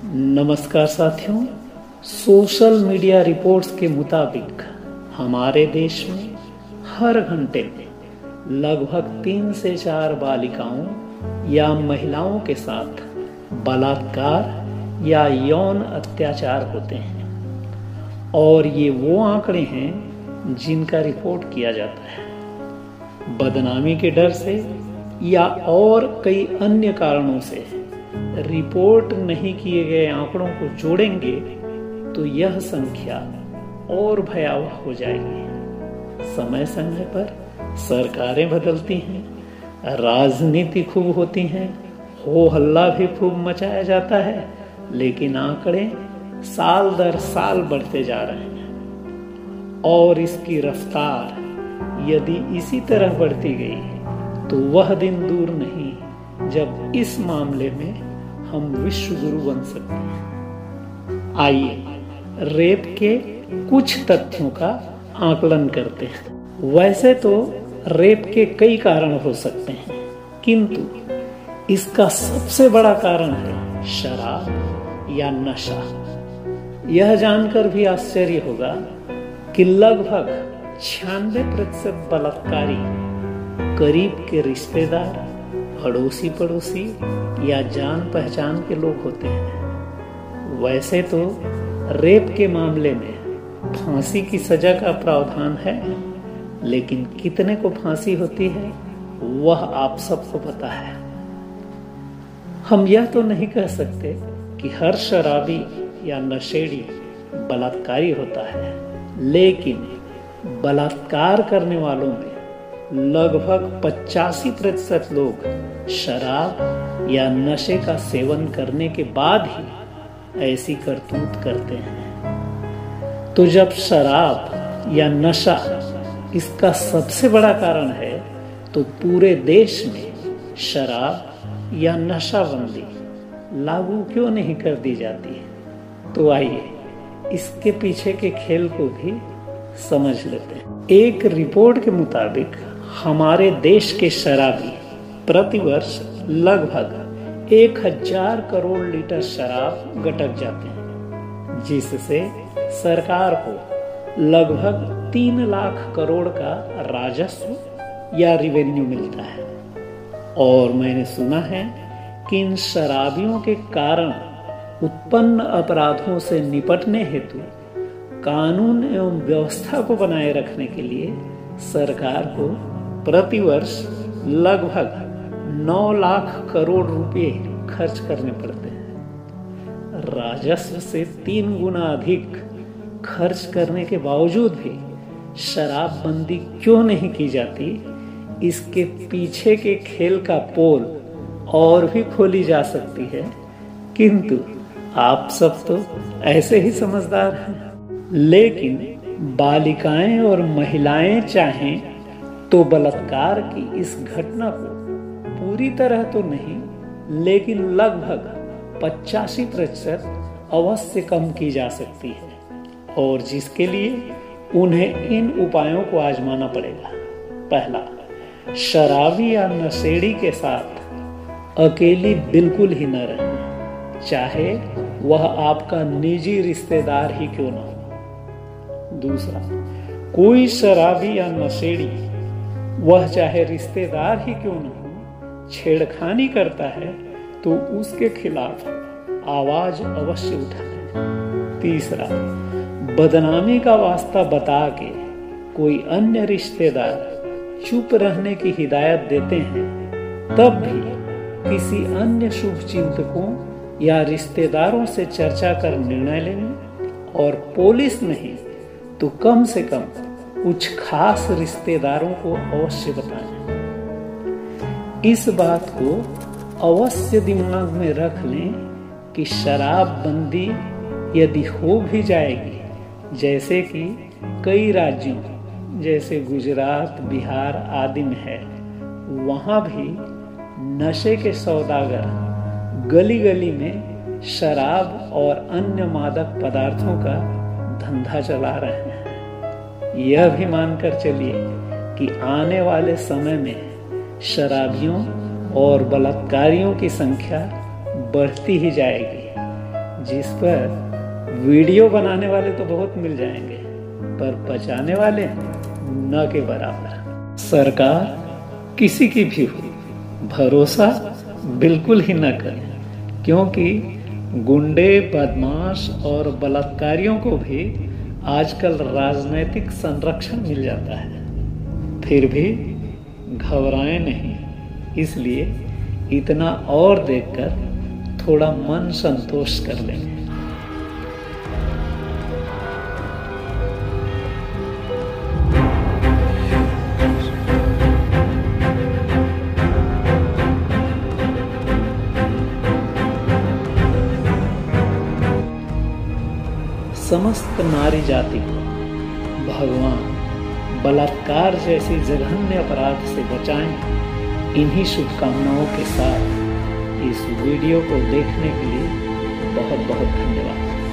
नमस्कार साथियों। Social media reports के मुताबिक हमारे देश में हर घंटे में लगभग 3 से 4 बालिकाओं या महिलाओं के साथ बलात्कार या यौन अत्याचार होते हैं और ये वो आंकड़े हैं जिनका रिपोर्ट किया जाता है। बदनामी के डर से या और कई अन्य कारणों से रिपोर्ट नहीं किए गए आंकड़ों को जोड़ेंगे तो यह संख्या और भयावह हो जाएगी। समय समय पर सरकारें बदलती हैं, राजनीति खूब होती हैं, हो हल्ला भी खूब मचाया जाता है, लेकिन आंकड़े साल दर साल बढ़ते जा रहे हैं और इसकी रफ्तार यदि इसी तरह बढ़ती गई तो वह दिन दूर नहीं जब इस मामले में हम विश्व गुरु बन सकते हैं। आइए रेप के कुछ तथ्यों का आकलन करते हैं। वैसे तो रेप के कई कारण हो सकते हैं, किंतु इसका सबसे बड़ा कारण है शराब या नशा। यह जानकर भी आश्चर्य होगा कि लगभग 96% बलात्कारी करीब के रिश्तेदार, अड़ोसी पड़ोसी या जान पहचान के लोग होते हैं। वैसे तो रेप के मामले में फांसी की सजा का प्रावधान है, लेकिन कितने को फांसी होती है वह आप सबको पता है। हम यह तो नहीं कह सकते कि हर शराबी या नशेड़ी बलात्कारी होता है, लेकिन बलात्कार करने वालों में लगभग 85% लोग शराब या नशे का सेवन करने के बाद ही ऐसी करतूत करते हैं। तो जब शराब या नशा इसका सबसे बड़ा कारण है तो पूरे देश में शराब या नशाबंदी लागू क्यों नहीं कर दी जाती? तो आइए इसके पीछे के खेल को भी समझ लेते हैं। एक रिपोर्ट के मुताबिक हमारे देश के शराबी प्रतिवर्ष लगभग 1000 करोड़ लीटर शराब गटक जाते हैं, जिससे सरकार को लगभग 3 लाख करोड़ का राजस्व या रिवेन्यू मिलता है। और मैंने सुना है कि इन शराबियों के कारण उत्पन्न अपराधों से निपटने हेतु कानून एवं व्यवस्था को बनाए रखने के लिए सरकार को प्रतिवर्ष लगभग 9 लाख करोड़ रुपए खर्च करने पड़ते हैं। राजस्व से 3 गुना अधिक खर्च करने के बावजूद भी शराबबंदी क्यों नहीं की जाती? इसके पीछे के खेल का पोल और भी खोली जा सकती है, किंतु आप सब तो ऐसे ही समझदार हैं। लेकिन बालिकाएं और महिलाएं चाहें तो बलात्कार की इस घटना को पूरी तरह तो नहीं, लेकिन लगभग 85% अवश्य कम की जा सकती है, और जिसके लिए उन्हें इन उपायों को आजमाना पड़ेगा। पहला, शराबी या नशेड़ी के साथ अकेली बिल्कुल ही न रहें, चाहे वह आपका निजी रिश्तेदार ही क्यों न हो। दूसरा, कोई शराबी या नशेड़ी, वह चाहे रिश्तेदार ही क्यों न हो, छेड़खानी करता है तो उसके खिलाफ आवाज अवश्य उठाएं। तीसरा, बदनामी का वास्ता बता के कोई अन्य रिश्तेदार चुप रहने की हिदायत देते हैं, तब भी किसी अन्य शुभचिंतकों या रिश्तेदारों से चर्चा कर निर्णय लें, और पुलिस नहीं तो कम से कम कुछ खास रिश्तेदारों को अवश्य बताएं। इस बात को अवश्य दिमाग में रख लें कि शराबबंदी यदि हो भी जाएगी, जैसे कि कई राज्यों जैसे गुजरात, बिहार आदि में है, वहां भी नशे के सौदागर गली गली में शराब और अन्य मादक पदार्थों का धंधा चला रहे हैं। यह भी मानकर चलिए कि आने वाले समय में शराबियों और बलात्कारियों की संख्या बढ़ती ही जाएगी, जिस पर वीडियो बनाने वाले तो बहुत मिल जाएंगे, पर बचाने वाले न के बराबर। सरकार किसी की भी हो, भरोसा बिल्कुल ही न करें, क्योंकि गुंडे, बदमाश और बलात्कारियों को भी आजकल राजनीतिक संरक्षण मिल जाता है। फिर भी घबराएं नहीं, इसलिए इतना और देखकर थोड़ा मन संतोष कर लेंगे। समस्त नारी जाति को भगवान बलात्कार जैसी जघन्य अपराध से बचाएं। इन्हीं शुभकामनाओं के साथ इस वीडियो को देखने के लिए बहुत बहुत धन्यवाद।